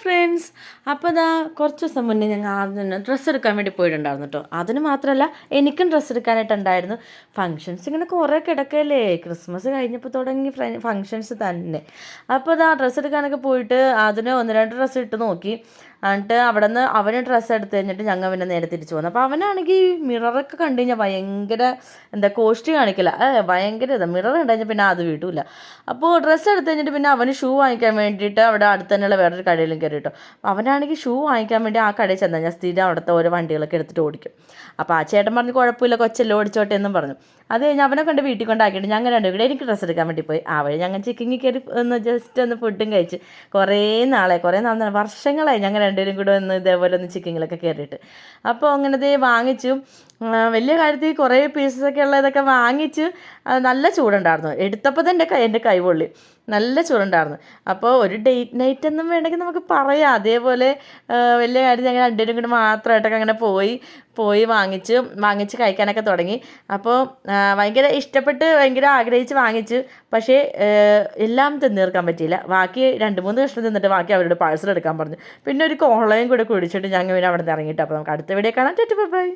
Friends, അപ്പോൾ ഇതാ കുറച്ച് ദിവസം മുന്നേ ഞങ്ങൾ ആദ്യം ഡ്രസ്സ് എടുക്കാൻ വേണ്ടി പോയിട്ടുണ്ടായിരുന്നു കേട്ടോ. അതിന് മാത്രമല്ല എനിക്കും ഡ്രസ്സ് എടുക്കാനായിട്ടുണ്ടായിരുന്നു. ഫങ്ഷൻസ് ഇങ്ങനെ കുറേ കിടക്കല്ലേ, ക്രിസ്മസ് കഴിഞ്ഞപ്പോൾ തുടങ്ങി ഫങ്ഷൻസ് തന്നെ. അപ്പോൾ ഇതാ ഡ്രസ്സ് എടുക്കാനൊക്കെ പോയിട്ട് അതിന് 1-2 ഡ്രസ്സ് ഇട്ട് നോക്കി. എന്നിട്ട് അവിടെ നിന്ന് അവന് ഡ്രസ്സ് എടുത്ത് കഴിഞ്ഞിട്ട് ഞങ്ങൾ പിന്നെ നേരെ തിരിച്ചു പോകുന്നു. അപ്പോൾ അവനാണെങ്കിൽ മിററൊക്കെ കണ്ടു കഴിഞ്ഞാൽ ഭയങ്കര കോസ്റ്റ് കാണിക്കില്ല, ഭയങ്കര മിറർ കണ്ടു കഴിഞ്ഞാൽ പിന്നെ അത് വീട്ടില്ല. അപ്പോൾ ഡ്രസ്സ് എടുത്ത് കഴിഞ്ഞിട്ട് പിന്നെ അവന് ഷൂ വാങ്ങിക്കാൻ വേണ്ടിയിട്ട് അവിടെ അടുത്ത് തന്നെയുള്ള വേറൊരു കടയിലും കയറി കേട്ടോ. അപ്പോൾ അവനാണെങ്കിൽ ഷൂ വാങ്ങിക്കാൻ വേണ്ടി ആ കടയിൽ ചെന്നാൽ ഞാൻ സ്ഥിരം അവിടുത്തെ ഓരോ വണ്ടികളൊക്കെ എടുത്തിട്ട് ഓടിക്കും. അപ്പോൾ ആ ചേട്ടൻ പറഞ്ഞു കുഴപ്പമില്ല, കൊച്ചല്ലേ ഓടിച്ചോട്ടെ എന്നും പറഞ്ഞു. അത് കഴിഞ്ഞ് അവനെ കൊണ്ട് വീട്ടിൽ കൊണ്ടാക്കിയിട്ട് ഞങ്ങൾ രണ്ടും കൂടെ എനിക്ക് ഡ്രസ്സ് എടുക്കാൻ വേണ്ടി പോയി. ആ വഴി ഞങ്ങൾ ചിക്കിങ്ങിൽ കയറി ജസ്റ്റ് ഒന്ന് ഫുഡും കഴിച്ച് കുറേ നാൾ വർഷങ്ങളായി ഞങ്ങൾ രണ്ടുപേരും കൂടെ ഒന്ന് ഇതേപോലെ ഒന്ന് ചിക്കിങ്ങിലൊക്കെ കയറിയിട്ട്. അപ്പോൾ അങ്ങനത്തെ വാങ്ങിച്ചു. വലിയ കാര്യത്തിൽ കുറേ പീസസൊക്കെ ഉള്ളതൊക്കെ വാങ്ങിച്ച് നല്ല ചൂടുണ്ടായിരുന്നു. എടുത്തപ്പോൾ തന്നെ എൻ്റെ കൈ പൊള്ളി, നല്ല ചൂടുണ്ടായിരുന്നു. അപ്പോൾ ഒരു ഡേറ്റ് നൈറ്റ് എന്നും വേണമെങ്കിൽ നമുക്ക് പറയാം. അതേപോലെ വലിയ കാര്യം ഞങ്ങൾ രണ്ടുപേരും കൂടി മാത്രമായിട്ടൊക്കെ അങ്ങനെ പോയി വാങ്ങിച്ച് കഴിക്കാനൊക്കെ തുടങ്ങി. അപ്പോൾ ഭയങ്കര ഇഷ്ടപ്പെട്ട് ഭയങ്കര ആഗ്രഹിച്ച് വാങ്ങിച്ചു. പക്ഷേ എല്ലാം തിന്നീർക്കാൻ പറ്റിയില്ല. ബാക്കി 2-3 കഷ്ണം തിന്നിട്ട് ബാക്കി അവരുടെ പാഴ്സൽ എടുക്കാൻ പറഞ്ഞു. പിന്നെ ഒരു കോളയും കൂടെ കുടിച്ചിട്ട് ഞങ്ങൾ പിന്നെ അവിടെ നിന്ന് ഇറങ്ങിയിട്ട്. അപ്പോൾ നമുക്ക് അടുത്ത വീഡിയോ കാണാം. ബൈ.